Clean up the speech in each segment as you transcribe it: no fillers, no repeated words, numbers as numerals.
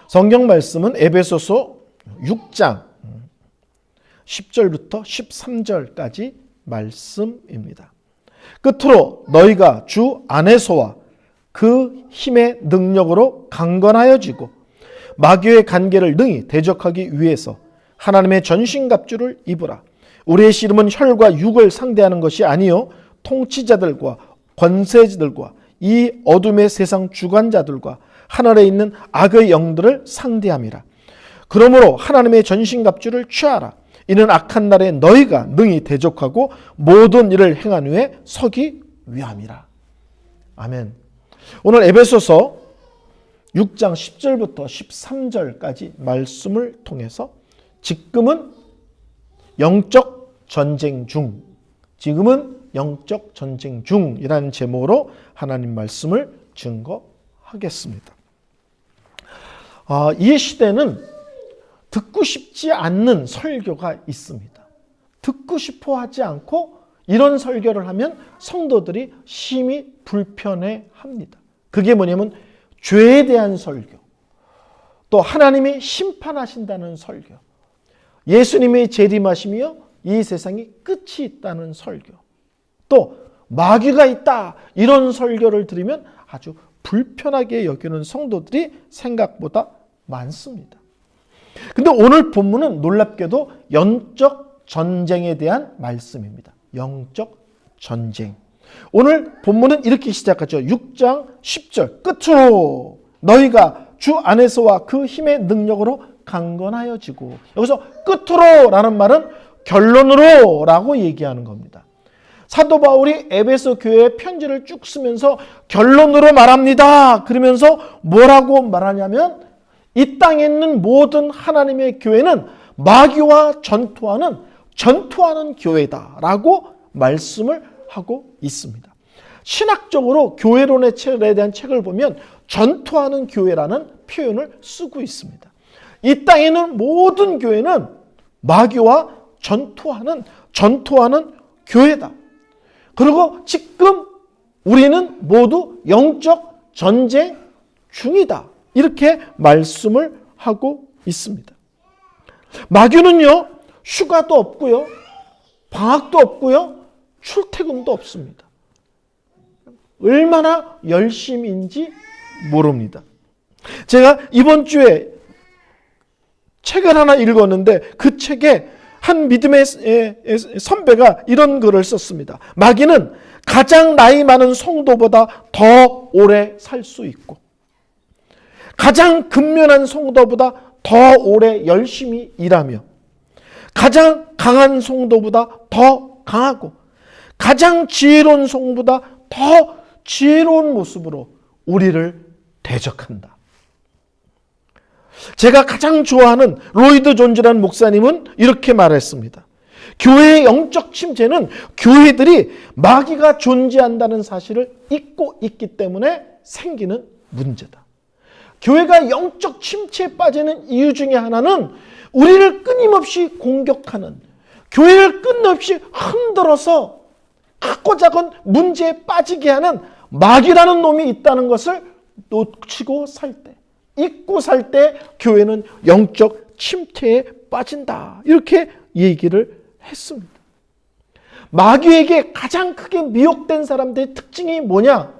성경 말씀은 에베소서 6장 10절부터 13절까지 말씀입니다. 끝으로 너희가 주 안에서와 그 힘의 능력으로 강건하여지고 마귀의 관계를 능히 대적하기 위해서 하나님의 전신갑주를 입으라. 우리의 씨름은 혈과 육을 상대하는 것이 아니요 통치자들과 권세자들과 이 어둠의 세상 주관자들과 하늘에 있는 악의 영들을 상대함이라. 그러므로 하나님의 전신갑주를 취하라. 이는 악한 날에 너희가 능히 대적하고 모든 일을 행한 후에 서기 위함이라. 아멘. 오늘 에베소서 6장 10절부터 13절까지 말씀을 통해서 지금은 영적 전쟁 중, 지금은 영적 전쟁 중이라는 제목으로 하나님 말씀을 증거하겠습니다. 이 시대는 듣고 싶지 않는 설교가 있습니다. 듣고 싶어 하지 않고 이런 설교를 하면 성도들이 심히 불편해합니다. 그게 뭐냐면 죄에 대한 설교, 또 하나님이 심판하신다는 설교, 예수님의 재림하심이요 이 세상이 끝이 있다는 설교, 또 마귀가 있다 이런 설교를 들으면 아주 불편하게 여기는 성도들이 생각보다 많습니다. 근데 오늘 본문은 놀랍게도 영적 전쟁에 대한 말씀입니다. 영적 전쟁. 오늘 본문은 이렇게 시작하죠. 6장 10절 끝으로 너희가 주 안에서와 그 힘의 능력으로 강건하여지고, 여기서 끝으로 라는 말은 결론으로 라고 얘기하는 겁니다. 사도 바울이 에베소 교회에 편지를 쭉 쓰면서 결론으로 말합니다. 그러면서 뭐라고 말하냐면 이 땅에 있는 모든 하나님의 교회는 마귀와 전투하는 교회다라고 말씀을 하고 있습니다. 신학적으로 교회론의 책에 대한 책을 보면 전투하는 교회라는 표현을 쓰고 있습니다. 이 땅에 있는 모든 교회는 마귀와 전투하는 교회다. 그리고 지금 우리는 모두 영적 전쟁 중이다. 이렇게 말씀을 하고 있습니다. 마귀는요, 휴가도 없고요, 방학도 없고요, 출퇴근도 없습니다. 얼마나 열심인지 모릅니다. 제가 이번 주에 책을 하나 읽었는데 그 책에 한 믿음의 선배가 이런 글을 썼습니다. 마귀는 가장 나이 많은 성도보다 더 오래 살 수 있고, 가장 근면한 성도보다 더 오래 열심히 일하며, 가장 강한 성도보다 더 강하고, 가장 지혜로운 성도보다 더 지혜로운 모습으로 우리를 대적한다. 제가 가장 좋아하는 로이드 존즈라는 목사님은 이렇게 말했습니다. 교회의 영적 침체는 교회들이 마귀가 존재한다는 사실을 잊고 있기 때문에 생기는 문제다. 교회가 영적 침체에 빠지는 이유 중에 하나는 우리를 끊임없이 공격하는, 교회를 끊임없이 흔들어서 크고 작은 문제에 빠지게 하는 마귀라는 놈이 있다는 것을 놓치고 살 때, 잊고 살 때 교회는 영적 침체에 빠진다. 이렇게 얘기를 했습니다. 마귀에게 가장 크게 미혹된 사람들의 특징이 뭐냐?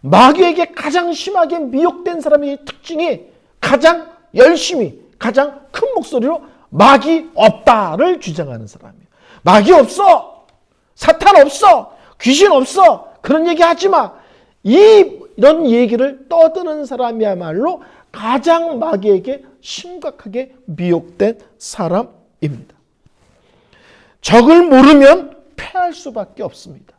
마귀에게 가장 심하게 미혹된 사람의 특징이 가장 열심히, 가장 큰 목소리로 마귀 없다를 주장하는 사람이에요. 마귀 없어! 사탄 없어! 귀신 없어! 그런 얘기 하지 마! 이런 얘기를 떠드는 사람이야말로 가장 마귀에게 심각하게 미혹된 사람입니다. 적을 모르면 패할 수밖에 없습니다.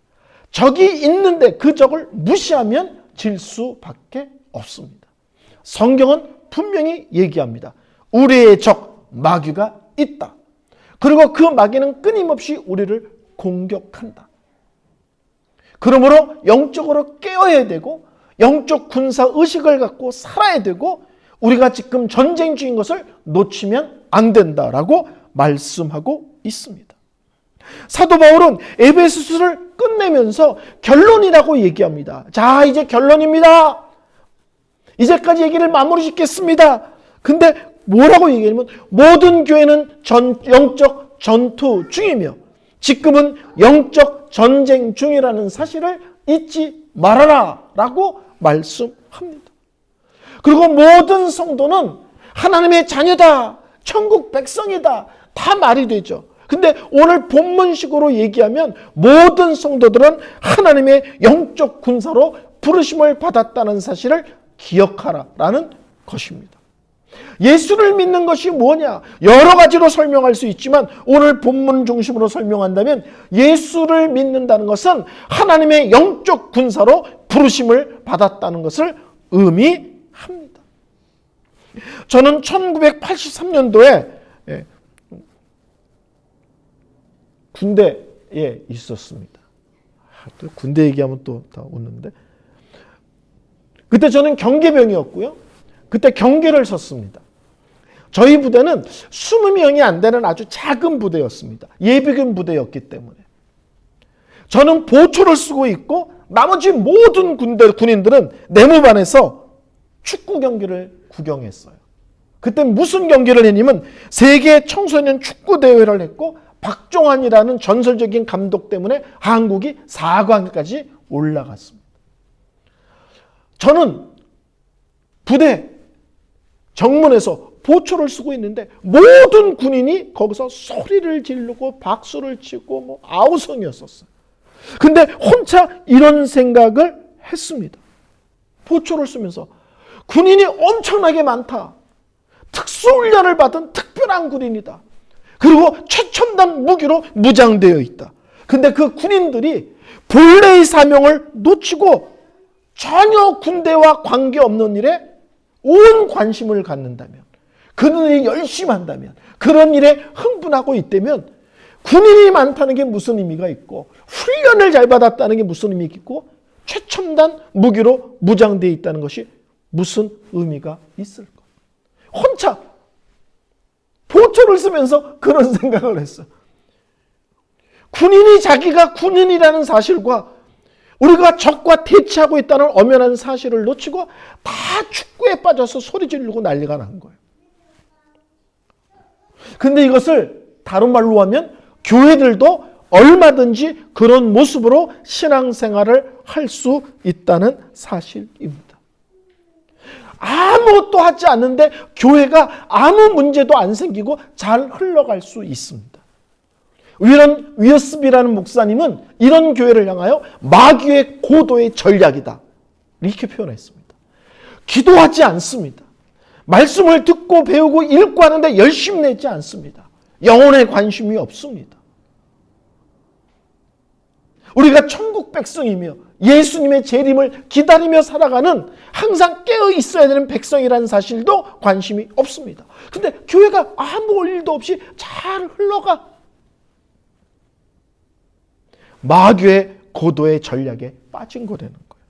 적이 있는데 그 적을 무시하면 질 수밖에 없습니다. 성경은 분명히 얘기합니다. 우리의 적 마귀가 있다. 그리고 그 마귀는 끊임없이 우리를 공격한다. 그러므로 영적으로 깨어야 되고 영적 군사 의식을 갖고 살아야 되고 우리가 지금 전쟁 중인 것을 놓치면 안 된다라고 말씀하고 있습니다. 사도 바울은 에베소서를 끝내면서 결론이라고 얘기합니다. 자, 이제 결론입니다. 이제까지 얘기를 마무리 짓겠습니다. 근데 뭐라고 얘기하냐면 모든 교회는 영적 전투 중이며 지금은 영적 전쟁 중이라는 사실을 잊지 말아라 라고 말씀합니다. 그리고 모든 성도는 하나님의 자녀다, 천국 백성이다, 다 말이 되죠. 근데 오늘 본문식으로 얘기하면 모든 성도들은 하나님의 영적 군사로 부르심을 받았다는 사실을 기억하라라는 것입니다. 예수를 믿는 것이 뭐냐? 여러 가지로 설명할 수 있지만 오늘 본문 중심으로 설명한다면 예수를 믿는다는 것은 하나님의 영적 군사로 부르심을 받았다는 것을 의미합니다. 저는 1983년도에 군대에 있었습니다. 또 군대 얘기하면 또 다 웃는데, 그때 저는 경계병이었고요. 그때 경계를 섰습니다. 저희 부대는 20명이 안 되는 아주 작은 부대였습니다. 예비군 부대였기 때문에. 저는 보초를 쓰고 있고 나머지 모든 군인들은 내무반에서 축구 경기를 구경했어요. 그때 무슨 경기를 했냐면 세계 청소년 축구 대회를 했고 박종환이라는 전설적인 감독 때문에 한국이 4강까지 올라갔습니다. 저는 부대 정문에서 보초를 쓰고 있는데 모든 군인이 거기서 소리를 지르고 박수를 치고 아우성이었었어요. 근데 혼자 이런 생각을 했습니다. 보초를 쓰면서 군인이 엄청나게 많다. 특수훈련을 받은 특별한 군인이다. 그리고 최첨단 무기로 무장되어 있다. 근데 그 군인들이 본래의 사명을 놓치고 전혀 군대와 관계없는 일에 온 관심을 갖는다면, 그들이 열심히 한다면, 그런 일에 흥분하고 있다면 군인이 많다는 게 무슨 의미가 있고 훈련을 잘 받았다는 게 무슨 의미가 있고 최첨단 무기로 무장되어 있다는 것이 무슨 의미가 있을까? 혼자 보초를 쓰면서 그런 생각을 했어요. 군인이 자기가 군인이라는 사실과 우리가 적과 대치하고 있다는 엄연한 사실을 놓치고 다 축구에 빠져서 소리 지르고 난리가 난 거예요. 근데 이것을 다른 말로 하면 교회들도 얼마든지 그런 모습으로 신앙생활을 할 수 있다는 사실입니다. 아무것도 하지 않는데 교회가 아무 문제도 안 생기고 잘 흘러갈 수 있습니다. 위어스비라는 목사님은 이런 교회를 향하여 마귀의 고도의 전략이다, 이렇게 표현했습니다. 기도하지 않습니다. 말씀을 듣고 배우고 읽고 하는데 열심히 내지 않습니다. 영혼에 관심이 없습니다. 우리가 천국 백성이며 예수님의 재림을 기다리며 살아가는 항상 깨어 있어야 되는 백성이라는 사실도 관심이 없습니다. 근데 교회가 아무 일도 없이 잘 흘러가. 마귀의 고도의 전략에 빠진 거라는 거예요.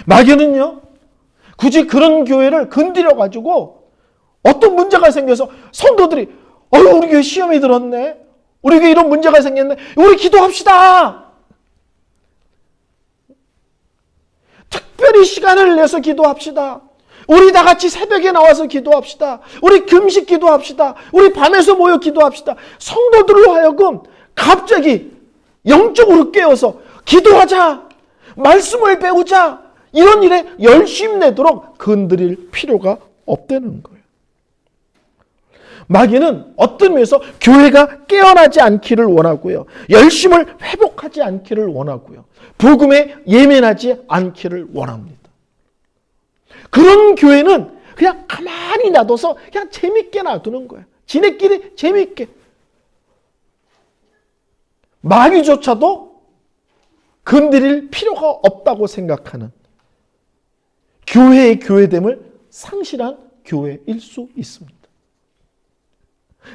마귀는요, 굳이 그런 교회를 건드려가지고 어떤 문제가 생겨서 성도들이 우리 교회 시험이 들었네, 우리 교회 이런 문제가 생겼네, 우리 기도합시다. 특별히 시간을 내서 기도합시다. 우리 다 같이 새벽에 나와서 기도합시다. 우리 금식 기도합시다. 우리 밤에서 모여 기도합시다. 성도들로 하여금 갑자기 영적으로 깨어서 기도하자, 말씀을 배우자, 이런 일에 열심 내도록 건드릴 필요가 없다는 거예요. 마귀는 어떤 면에서 교회가 깨어나지 않기를 원하고요, 열심을 회복하지 않기를 원하고요, 복음에 예민하지 않기를 원합니다. 그런 교회는 그냥 가만히 놔둬서 그냥 재밌게 놔두는 거예요. 지네끼리 재밌게. 마귀조차도 건드릴 필요가 없다고 생각하는 교회의 교회됨을 상실한 교회일 수 있습니다.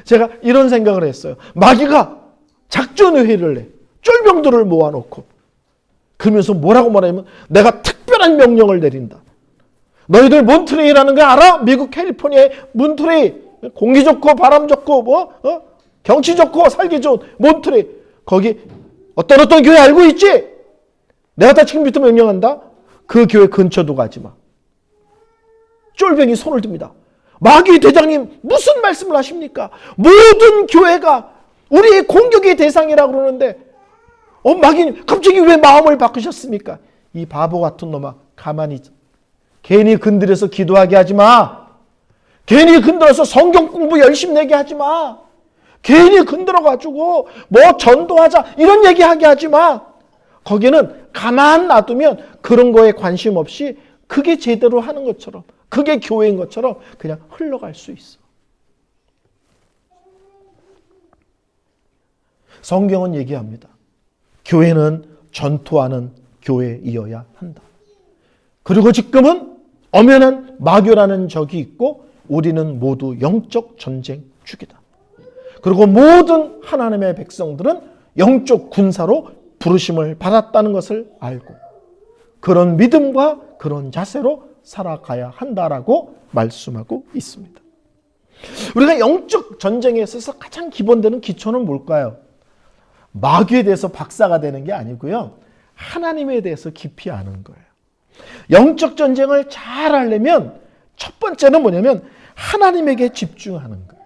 제가 이런 생각을 했어요. 마귀가 작전회의를 해. 쫄병들을 모아놓고 그러면서 뭐라고 말하냐면 내가 특별한 명령을 내린다. 너희들 몬트레이라는 거 알아? 미국 캘리포니아의 몬트레이. 공기 좋고 바람 좋고 경치 좋고 살기 좋은 몬트레이. 거기 어떤 교회 알고 있지? 내가 다 지금부터 명령한다. 그 교회 근처도 가지 마. 쫄병이 손을 듭니다. 마귀 대장님 무슨 말씀을 하십니까? 모든 교회가 우리의 공격의 대상이라고 그러는데 마귀님 갑자기 왜 마음을 바꾸셨습니까? 이 바보 같은 놈아, 가만히 있어. 괜히 건드려서 기도하게 하지 마. 괜히 건드려서 성경 공부 열심히 내게 하지 마. 괜히 건드려가지고 뭐 전도하자 이런 얘기하게 하지 마. 거기는 가만 놔두면 그런 거에 관심 없이 그게 제대로 하는 것처럼, 그게 교회인 것처럼 그냥 흘러갈 수 있어. 성경은 얘기합니다. 교회는 전투하는 교회이어야 한다. 그리고 지금은 엄연한 마귀라는 적이 있고 우리는 모두 영적 전쟁 중이다. 그리고 모든 하나님의 백성들은 영적 군사로 부르심을 받았다는 것을 알고 그런 믿음과 그런 자세로 살아가야 한다라고 말씀하고 있습니다. 우리가 영적 전쟁에 있어서 가장 기본되는 기초는 뭘까요? 마귀에 대해서 박사가 되는 게 아니고요. 하나님에 대해서 깊이 아는 거예요. 영적 전쟁을 잘 하려면 첫 번째는 뭐냐면 하나님에게 집중하는 거예요.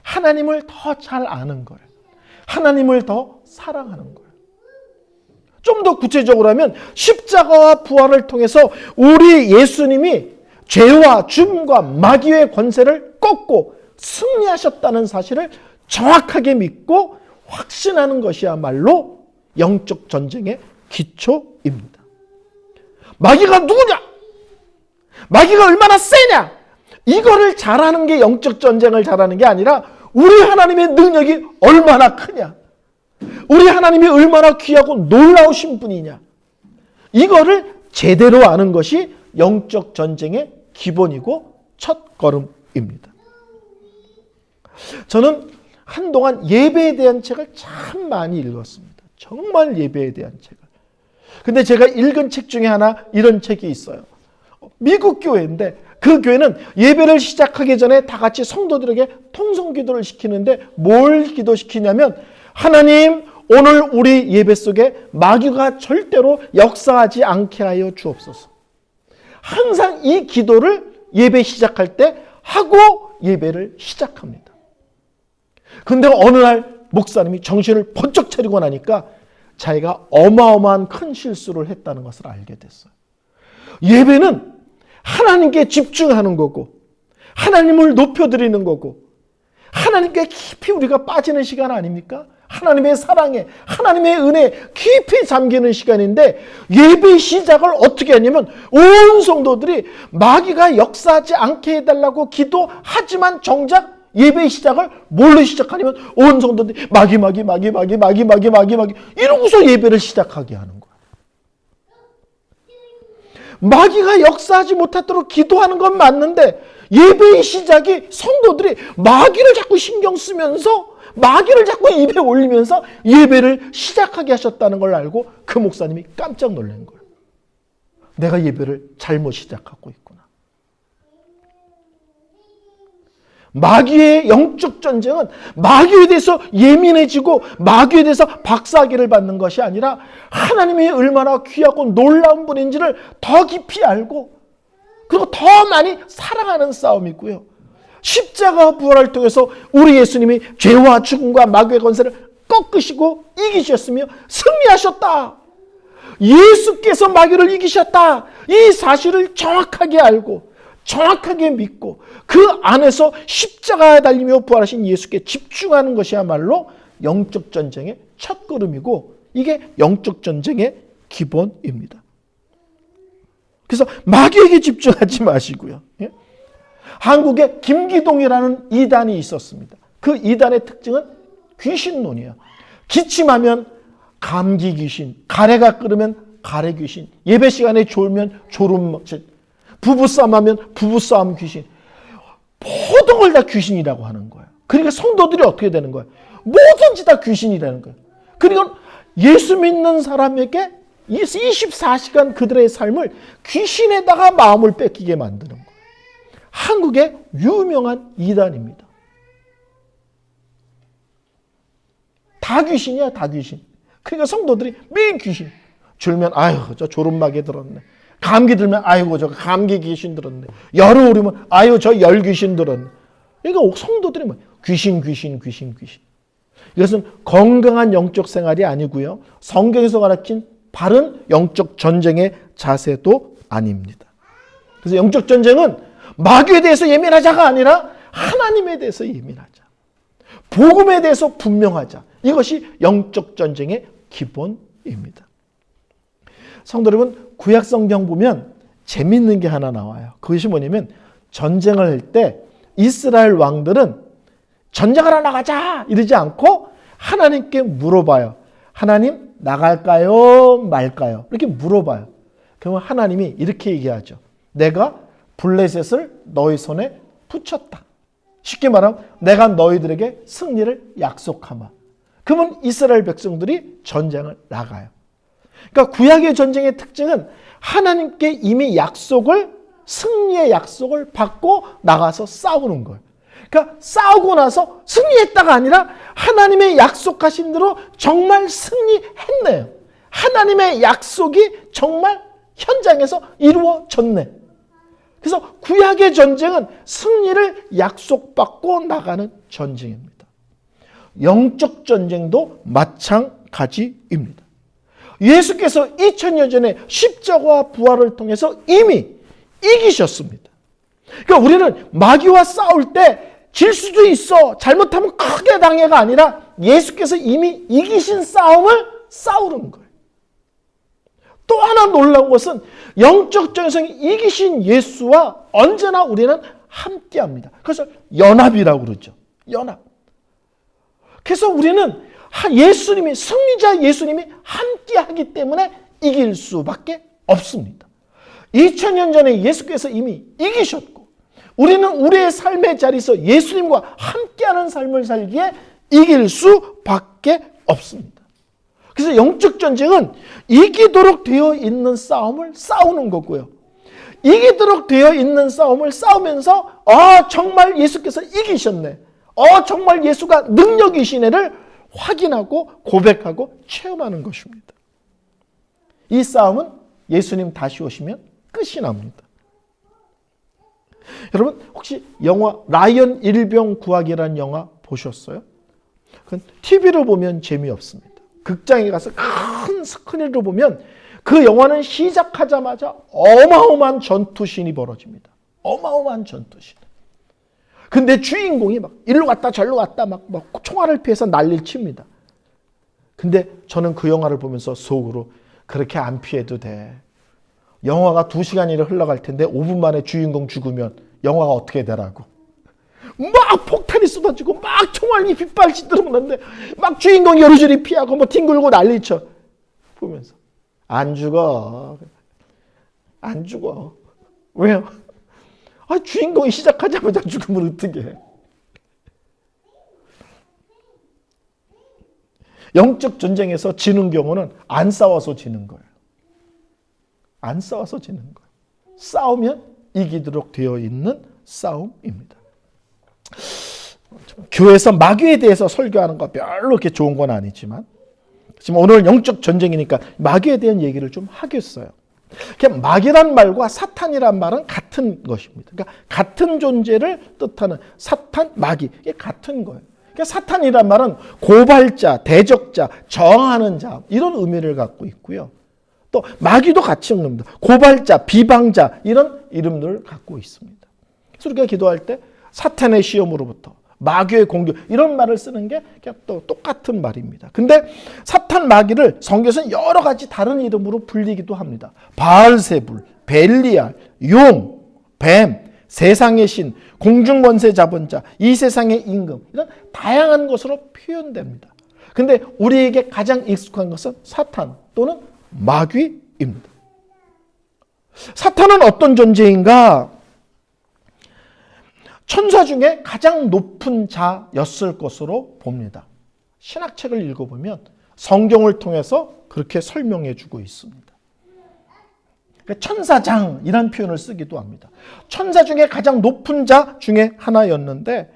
하나님을 더 잘 아는 거예요. 하나님을 더 사랑하는 거예요. 좀 더 구체적으로 하면 십자가와 부활을 통해서 우리 예수님이 죄와 죽음과 마귀의 권세를 꺾고 승리하셨다는 사실을 정확하게 믿고 확신하는 것이야말로 영적 전쟁의 기초입니다. 마귀가 누구냐? 마귀가 얼마나 세냐? 이거를 잘하는 게 영적 전쟁을 잘하는 게 아니라 우리 하나님의 능력이 얼마나 크냐? 우리 하나님이 얼마나 귀하고 놀라우신 분이냐? 이거를 제대로 아는 것이 영적 전쟁의 기본이고 첫 걸음입니다. 저는 한동안 예배에 대한 책을 참 많이 읽었습니다. 정말 예배에 대한 책을. 근데 제가 읽은 책 중에 하나 이런 책이 있어요. 미국 교회인데 그 교회는 예배를 시작하기 전에 다 같이 성도들에게 통성기도를 시키는데 뭘 기도시키냐면 하나님 오늘 우리 예배 속에 마귀가 절대로 역사하지 않게 하여 주옵소서. 항상 이 기도를 예배 시작할 때 하고 예배를 시작합니다. 근데 어느 날 목사님이 정신을 번쩍 차리고 나니까 자기가 어마어마한 큰 실수를 했다는 것을 알게 됐어요. 예배는 하나님께 집중하는 거고 하나님을 높여드리는 거고 하나님께 깊이 우리가 빠지는 시간 아닙니까? 하나님의 사랑에 하나님의 은혜에 깊이 잠기는 시간인데 예배 시작을 어떻게 하냐면 온 성도들이 마귀가 역사하지 않게 해달라고 기도하지만 정작 예배 시작을 뭘로 시작하냐면 온 성도들이 마귀 이러고서 예배를 시작하게 하는 거예요. 마귀가 역사하지 못하도록 기도하는 건 맞는데 예배의 시작이 성도들이 마귀를 자꾸 신경 쓰면서 마귀를 자꾸 입에 올리면서 예배를 시작하게 하셨다는 걸 알고 그 목사님이 깜짝 놀란 거예요. 내가 예배를 잘못 시작하고 있구나. 마귀의 영적 전쟁은 마귀에 대해서 예민해지고 마귀에 대해서 박사기를 받는 것이 아니라 하나님이 얼마나 귀하고 놀라운 분인지를 더 깊이 알고 그리고 더 많이 사랑하는 싸움이고요. 십자가 부활을 통해서 우리 예수님이 죄와 죽음과 마귀의 권세를 꺾으시고 이기셨으며 승리하셨다. 예수께서 마귀를 이기셨다. 이 사실을 정확하게 알고 정확하게 믿고 그 안에서 십자가에 달리며 부활하신 예수께 집중하는 것이야말로 영적 전쟁의 첫 걸음이고 이게 영적 전쟁의 기본입니다. 그래서 마귀에게 집중하지 마시고요. 한국에 김기동이라는 이단이 있었습니다. 그 이단의 특징은 귀신론이에요. 기침하면 감기 귀신, 가래가 끓으면 가래 귀신, 예배 시간에 졸면 졸음, 부부싸움하면 부부싸움 귀신. 모든 걸 다 귀신이라고 하는 거예요. 그러니까 성도들이 어떻게 되는 거예요? 뭐든지 다 귀신이라는 거예요. 그러니까 예수 믿는 사람에게 24시간 그들의 삶을 귀신에다가 마음을 뺏기게 만드는 거예요. 한국의 유명한 이단입니다. 다 귀신이야, 다 귀신. 그러니까 성도들이 매일 귀신. 졸면 아유, 저 졸음막에 들었네. 감기 들면 아이고 저 감기 귀신 들었네. 열이 오르면 아이고 저 열 귀신 들었네. 그러니까 성도들이 뭐 귀신. 이것은 건강한 영적 생활이 아니고요. 성경에서 가르친 바른 영적 전쟁의 자세도 아닙니다. 그래서 영적 전쟁은 마귀에 대해서 예민하자가 아니라 하나님에 대해서 예민하자. 복음에 대해서 분명하자. 이것이 영적 전쟁의 기본입니다. 성도 여러분, 구약 성경 보면 재밌는 게 하나 나와요. 그것이 뭐냐면 전쟁을 할 때 이스라엘 왕들은 전쟁하러 나가자 이러지 않고 하나님께 물어봐요. 하나님 나갈까요? 말까요? 이렇게 물어봐요. 그러면 하나님이 이렇게 얘기하죠. 내가 블레셋을 너희 손에 붙였다. 쉽게 말하면 내가 너희들에게 승리를 약속하마. 그러면 이스라엘 백성들이 전쟁을 나가요. 그러니까 구약의 전쟁의 특징은 하나님께 이미 승리의 약속을 받고 나가서 싸우는 거예요. 그러니까 싸우고 나서 승리했다가 아니라 하나님의 약속하신 대로 정말 승리했네요. 하나님의 약속이 정말 현장에서 이루어졌네. 그래서 구약의 전쟁은 승리를 약속받고 나가는 전쟁입니다. 영적 전쟁도 마찬가지입니다. 예수께서 2000년 전에 십자가와 부활을 통해서 이미 이기셨습니다. 그러니까 우리는 마귀와 싸울 때 질 수도 있어, 잘못하면 크게 당해가 아니라 예수께서 이미 이기신 싸움을 싸우는 거예요. 또 하나 놀라운 것은 영적 전쟁에 이기신 예수와 언제나 우리는 함께합니다. 그래서 연합이라고 그러죠. 연합. 그래서 우리는 승리자 예수님이 함께하기 때문에 이길 수밖에 없습니다. 2000년 전에 예수께서 이미 이기셨고 우리는 우리의 삶의 자리에서 예수님과 함께하는 삶을 살기에 이길 수밖에 없습니다. 그래서 영적 전쟁은 이기도록 되어 있는 싸움을 싸우는 거고요. 이기도록 되어 있는 싸움을 싸우면서 정말 예수께서 이기셨네. 정말 예수가 능력이시네를 확인하고 고백하고 체험하는 것입니다. 이 싸움은 예수님 다시 오시면 끝이 납니다. 여러분 혹시 영화 라이언 일병 구하기라는 영화 보셨어요? 그건 TV로 보면 재미없습니다. 극장에 가서 큰 스크린으로 보면 그 영화는 시작하자마자 어마어마한 전투신이 벌어집니다. 어마어마한 전투신. 근데 주인공이 막 일로 갔다 절로 갔다 막 총알을 피해서 난리를 칩니다. 근데 저는 그 영화를 보면서 속으로 그렇게 안 피해도 돼. 영화가 2시간이나 흘러갈 텐데 5분 만에 주인공 죽으면 영화가 어떻게 되라고. 막 폭탄이 쏟아지고 막 총알이 빗발치도록 나는데 막 주인공이 여리저리 피하고 뒹굴고 난리쳐. 보면서 안 죽어. 안 죽어. 왜요? 주인공이 시작하자마자 죽으면 어떡해. 영적 전쟁에서 지는 경우는 안 싸워서 지는 거예요. 안 싸워서 지는 거예요. 싸우면 이기도록 되어 있는 싸움입니다. 교회에서 마귀에 대해서 설교하는 거 별로 그렇게 좋은 건 아니지만 지금 오늘 영적 전쟁이니까 마귀에 대한 얘기를 좀 하겠어요. 마귀란 말과 사탄이란 말은 같은 것입니다. 그러니까 같은 존재를 뜻하는 사탄, 마귀 이게 같은 거예요. 그러니까 사탄이란 말은 고발자, 대적자, 저항하는 자 이런 의미를 갖고 있고요. 또 마귀도 같이 읽습니다. 고발자, 비방자 이런 이름들을 갖고 있습니다. 그래서 우리가 기도할 때 사탄의 시험으로부터 마귀의 공격 이런 말을 쓰는 게 그냥 또 똑같은 말입니다. 근데 사탄 마귀를 성경에서는 여러 가지 다른 이름으로 불리기도 합니다. 바알세불, 벨리알, 용, 뱀, 세상의 신, 공중권세 잡은 자, 이 세상의 임금 이런 다양한 것으로 표현됩니다. 근데 우리에게 가장 익숙한 것은 사탄 또는 마귀입니다. 사탄은 어떤 존재인가? 천사 중에 가장 높은 자였을 것으로 봅니다. 신학책을 읽어보면 성경을 통해서 그렇게 설명해 주고 있습니다. 그러니까 천사장이라는 표현을 쓰기도 합니다. 천사 중에 가장 높은 자 중에 하나였는데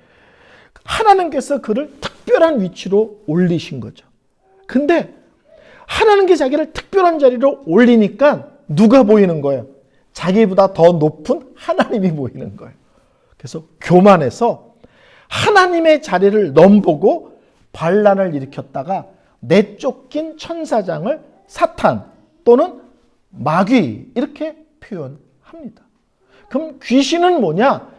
하나님께서 그를 특별한 위치로 올리신 거죠. 근데 하나님께 자기를 특별한 자리로 올리니까 누가 보이는 거예요? 자기보다 더 높은 하나님이 보이는 거예요. 그래서 교만해서 하나님의 자리를 넘보고 반란을 일으켰다가 내쫓긴 천사장을 사탄 또는 마귀 이렇게 표현합니다. 그럼 귀신은 뭐냐?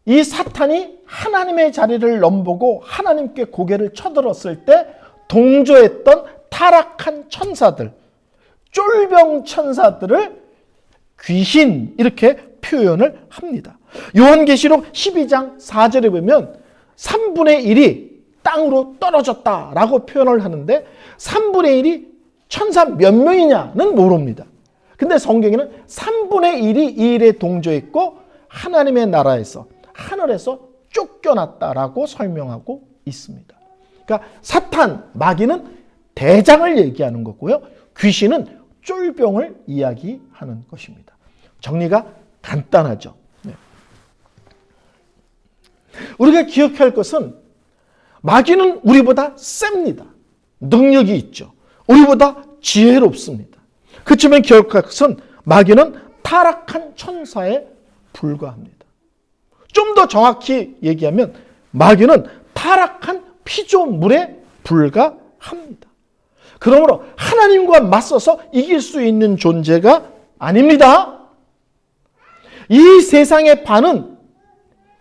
이 사탄이 하나님의 자리를 넘보고 하나님께 고개를 쳐들었을 때 동조했던 타락한 천사들, 쫄병 천사들을 귀신 이렇게 표현을 합니다. 요한계시록 12장 4절에 보면 3분의 1이 땅으로 떨어졌다라고 표현을 하는데 3분의 1이 천사 몇 명이냐는 모릅니다. 근데 성경에는 3분의 1이 이 일에 동조했고 하나님의 나라에서 하늘에서 쫓겨났다라고 설명하고 있습니다. 그러니까 사탄, 마귀는 대장을 얘기하는 거고요. 귀신은 쫄병을 이야기하는 것입니다. 정리가 간단하죠. 네. 우리가 기억할 것은 마귀는 우리보다 셉니다. 능력이 있죠. 우리보다 지혜롭습니다. 그렇지만 기억할 것은 마귀는 타락한 천사에 불과합니다. 좀 더 정확히 얘기하면 마귀는 타락한 피조물에 불과합니다. 그러므로 하나님과 맞서서 이길 수 있는 존재가 아닙니다. 이 세상의 반은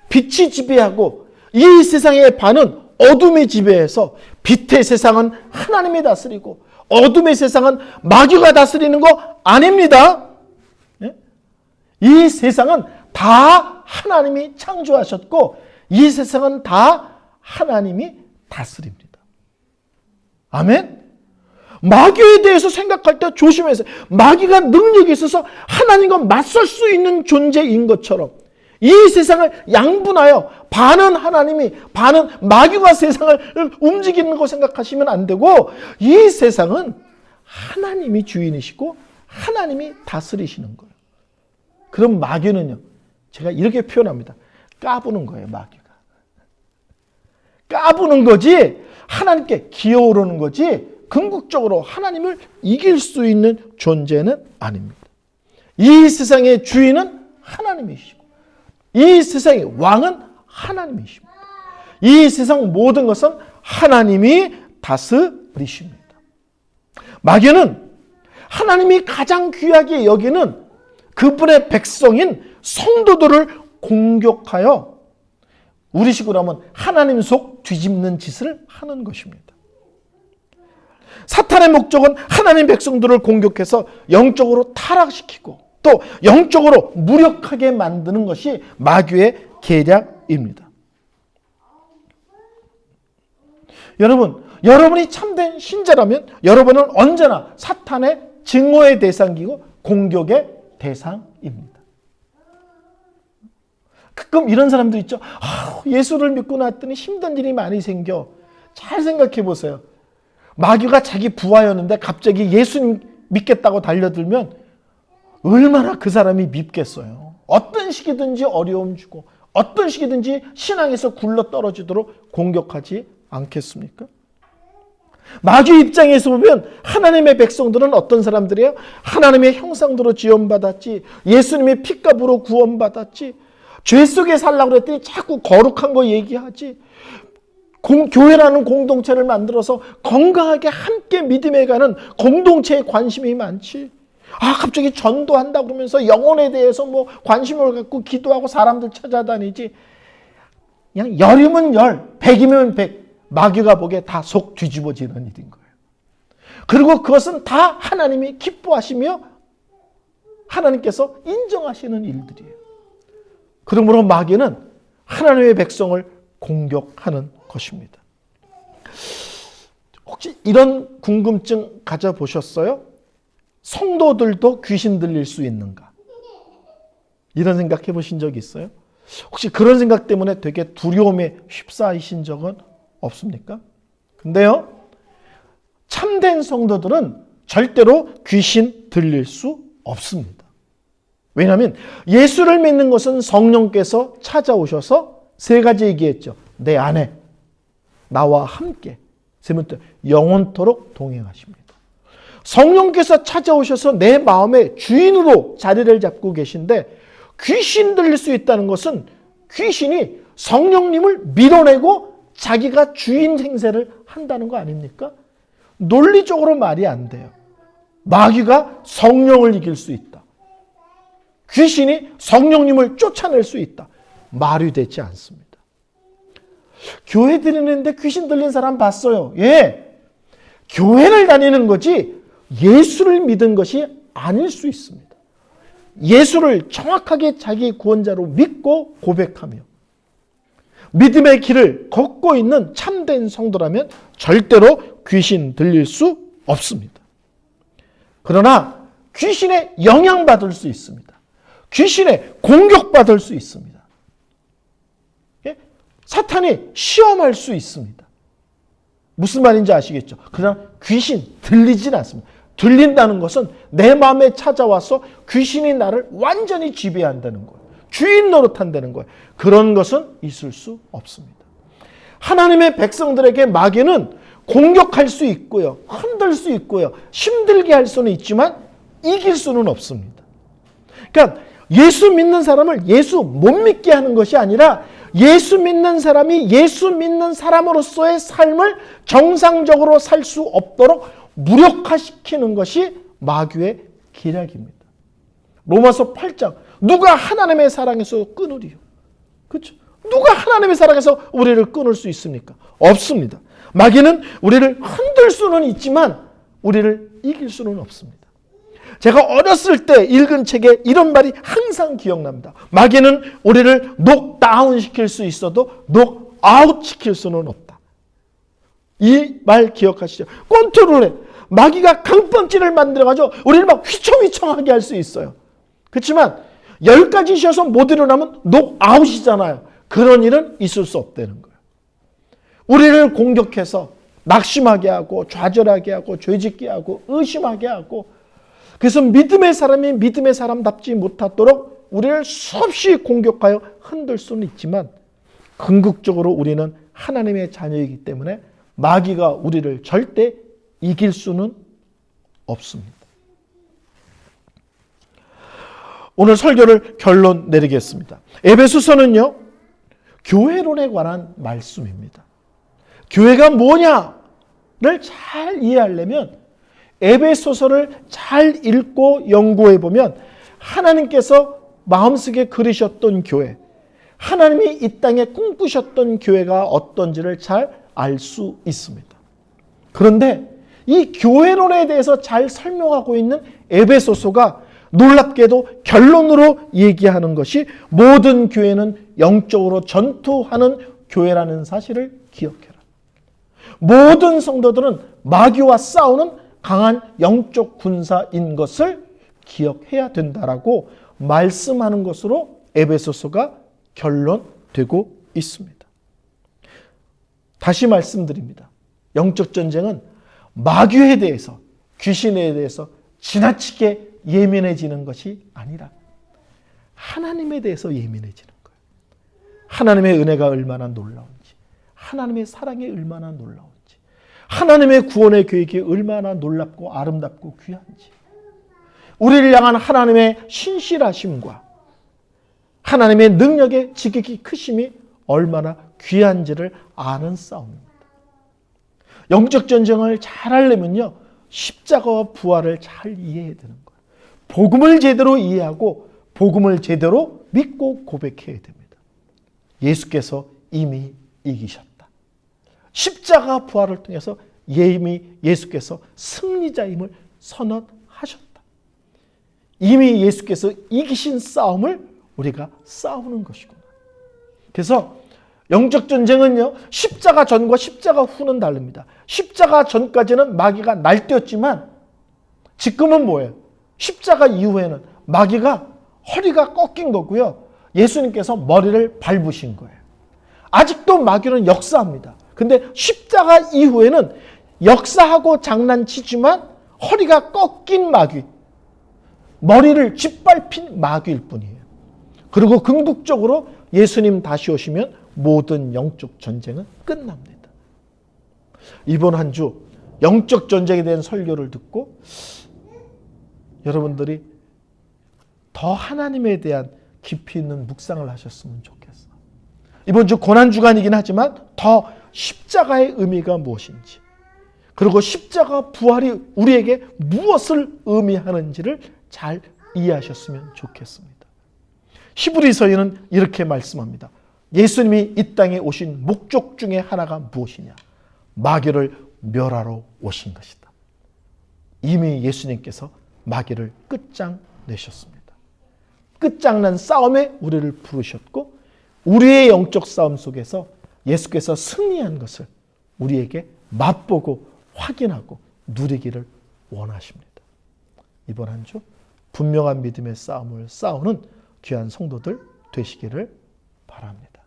빛이 지배하고 이 세상의 반은 어둠이 지배해서 빛의 세상은 하나님이 다스리고 어둠의 세상은 마귀가 다스리는 거 아닙니다. 이 세상은 다 하나님이 창조하셨고 이 세상은 다 하나님이 다스립니다. 아멘? 마귀에 대해서 생각할 때 조심해서 마귀가 능력이 있어서 하나님과 맞설 수 있는 존재인 것처럼 이 세상을 양분하여 반은 하나님이 반은 마귀가 세상을 움직이는 거 생각하시면 안 되고 이 세상은 하나님이 주인이시고 하나님이 다스리시는 거예요. 그럼 마귀는요. 제가 이렇게 표현합니다. 까부는 거예요. 마귀가. 까부는 거지 하나님께 기어오르는 거지 궁극적으로 하나님을 이길 수 있는 존재는 아닙니다. 이 세상의 주인은 하나님이시고 이 세상의 왕은 하나님이십니다. 이 세상 모든 것은 하나님이 다스리십니다. 마귀는 하나님이 가장 귀하게 여기는 그분의 백성인 성도들을 공격하여 우리식으로 하면 하나님 속 뒤집는 짓을 하는 것입니다. 사탄의 목적은 하나님 백성들을 공격해서 영적으로 타락시키고 또 영적으로 무력하게 만드는 것이 마귀의 계략입니다. 여러분이 참된 신자라면 여러분은 언제나 사탄의 증오의 대상이고 공격의 대상입니다. 가끔 이런 사람도 있죠. 예수를 믿고 났더니 힘든 일이 많이 생겨. 잘 생각해 보세요. 마귀가 자기 부하였는데 갑자기 예수님 믿겠다고 달려들면 얼마나 그 사람이 밉겠어요. 어떤 식이든지 어려움 주고 어떤 식이든지 신앙에서 굴러 떨어지도록 공격하지 않겠습니까? 마귀 입장에서 보면 하나님의 백성들은 어떤 사람들이에요? 하나님의 형상대로 지원받았지 예수님의 피값으로 구원받았지 죄 속에 살라고 그랬더니 자꾸 거룩한 거 얘기하지 교회라는 공동체를 만들어서 건강하게 함께 믿음에 가는 공동체에 관심이 많지 갑자기 전도한다 그러면서 영혼에 대해서 뭐 관심을 갖고 기도하고 사람들 찾아다니지 그냥 열이면 열, 백이면 백 마귀가 보기에 다 속 뒤집어지는 일인 거예요. 그리고 그것은 다 하나님이 기뻐하시며 하나님께서 인정하시는 일들이에요. 그러므로 마귀는 하나님의 백성을 공격하는 것입니다. 혹시 이런 궁금증 가져보셨어요? 성도들도 귀신 들릴 수 있는가? 이런 생각 해보신 적 있어요? 혹시 그런 생각 때문에 되게 두려움에 휩싸이신 적은 없습니까? 근데요, 참된 성도들은 절대로 귀신 들릴 수 없습니다. 왜냐하면 예수를 믿는 것은 성령께서 찾아오셔서 세 가지 얘기했죠. 내 안에 나와 함께 세 번째 영원토록 동행하십니다. 성령께서 찾아오셔서 내 마음의 주인으로 자리를 잡고 계신데 귀신 들릴 수 있다는 것은 귀신이 성령님을 밀어내고 자기가 주인 행세를 한다는 거 아닙니까? 논리적으로 말이 안 돼요. 마귀가 성령을 이길 수 있다. 귀신이 성령님을 쫓아낼 수 있다. 말이 되지 않습니다. 교회 다니는데 귀신 들린 사람 봤어요. 예. 교회를 다니는 거지 예수를 믿은 것이 아닐 수 있습니다. 예수를 정확하게 자기 구원자로 믿고 고백하며 믿음의 길을 걷고 있는 참된 성도라면 절대로 귀신 들릴 수 없습니다. 그러나 귀신에 영향받을 수 있습니다. 귀신에 공격받을 수 있습니다. 사탄이 시험할 수 있습니다. 무슨 말인지 아시겠죠? 그러나 귀신 들리진 않습니다. 들린다는 것은 내 마음에 찾아와서 귀신이 나를 완전히 지배한다는 거예요. 주인 노릇한다는 거예요. 그런 것은 있을 수 없습니다. 하나님의 백성들에게 마귀는 공격할 수 있고요. 흔들 수 있고요. 힘들게 할 수는 있지만 이길 수는 없습니다. 그러니까 예수 믿는 사람을 예수 못 믿게 하는 것이 아니라 예수 믿는 사람이 예수 믿는 사람으로서의 삶을 정상적으로 살 수 없도록 무력화시키는 것이 마귀의 계략입니다. 로마서 8장 누가 하나님의 사랑에서 끊으리요? 그렇죠? 누가 하나님의 사랑에서 우리를 끊을 수 있습니까? 없습니다. 마귀는 우리를 흔들 수는 있지만 우리를 이길 수는 없습니다. 제가 어렸을 때 읽은 책에 이런 말이 항상 기억납니다. 마귀는 우리를 녹다운 시킬 수 있어도 녹아웃 시킬 수는 없다. 이 말 기억하시죠? 컨트롤해. 마귀가 강펀치를 만들어가지고 우리를 막 휘청휘청하게 할 수 있어요. 그렇지만 10가지 쉬어서 못 일어나면 녹아웃이잖아요. 그런 일은 있을 수 없다는 거예요. 우리를 공격해서 낙심하게 하고 좌절하게 하고 죄짓게 하고 의심하게 하고 그래서 믿음의 사람이 믿음의 사람답지 못하도록 우리를 수없이 공격하여 흔들 수는 있지만 궁극적으로 우리는 하나님의 자녀이기 때문에 마귀가 우리를 절대 이길 수는 없습니다. 오늘 설교를 결론 내리겠습니다. 에베소서는요, 교회론에 관한 말씀입니다. 교회가 뭐냐를 잘 이해하려면 에베소서를 잘 읽고 연구해 보면 하나님께서 마음속에 그리셨던 교회, 하나님이 이 땅에 꿈꾸셨던 교회가 어떤지를 잘 알 수 있습니다. 그런데 이 교회론에 대해서 잘 설명하고 있는 에베소서가 놀랍게도 결론으로 얘기하는 것이 모든 교회는 영적으로 전투하는 교회라는 사실을 기억해라. 모든 성도들은 마귀와 싸우는 강한 영적 군사인 것을 기억해야 된다라고 말씀하는 것으로 에베소서가 결론되고 있습니다. 다시 말씀드립니다. 영적 전쟁은 마귀에 대해서, 귀신에 대해서 지나치게 예민해지는 것이 아니라 하나님에 대해서 예민해지는 거예요. 하나님의 은혜가 얼마나 놀라운지, 하나님의 사랑이 얼마나 놀라운지, 하나님의 구원의 계획이 얼마나 놀랍고 아름답고 귀한지, 우리를 향한 하나님의 신실하심과 하나님의 능력의 지극히 크심이 얼마나 귀한지를 아는 싸움입니다. 영적 전쟁을 잘 하려면요, 십자가와 부활을 잘 이해해야 되는 거예요. 복음을 제대로 이해하고 복음을 제대로 믿고 고백해야 됩니다. 예수께서 이미 이기셨다. 십자가 부활을 통해서 이미 예수께서 승리자임을 선언하셨다. 이미 예수께서 이기신 싸움을 우리가 싸우는 것이구나. 그래서 영적 전쟁은요, 십자가 전과 십자가 후는 다릅니다. 십자가 전까지는 마귀가 날뛰었지만 지금은 뭐예요? 십자가 이후에는 마귀가 허리가 꺾인 거고요. 예수님께서 머리를 밟으신 거예요. 아직도 마귀는 역사합니다. 근데 십자가 이후에는 역사하고 장난치지만 허리가 꺾인 마귀, 머리를 짓밟힌 마귀일 뿐이에요. 그리고 궁극적으로 예수님 다시 오시면 모든 영적 전쟁은 끝납니다. 이번 한 주 영적 전쟁에 대한 설교를 듣고 여러분들이 더 하나님에 대한 깊이 있는 묵상을 하셨으면 좋겠어. 이번 주 고난주간이긴 하지만 더 십자가의 의미가 무엇인지, 그리고 십자가 부활이 우리에게 무엇을 의미하는지를 잘 이해하셨으면 좋겠습니다. 히브리서에는 이렇게 말씀합니다. 예수님이 이 땅에 오신 목적 중에 하나가 무엇이냐? 마귀를 멸하러 오신 것이다. 이미 예수님께서 마귀를 끝장내셨습니다. 끝장난 싸움에 우리를 부르셨고 우리의 영적 싸움 속에서 예수께서 승리한 것을 우리에게 맛보고 확인하고 누리기를 원하십니다. 이번 한 주 분명한 믿음의 싸움을 싸우는 귀한 성도들 되시기를 바랍니다.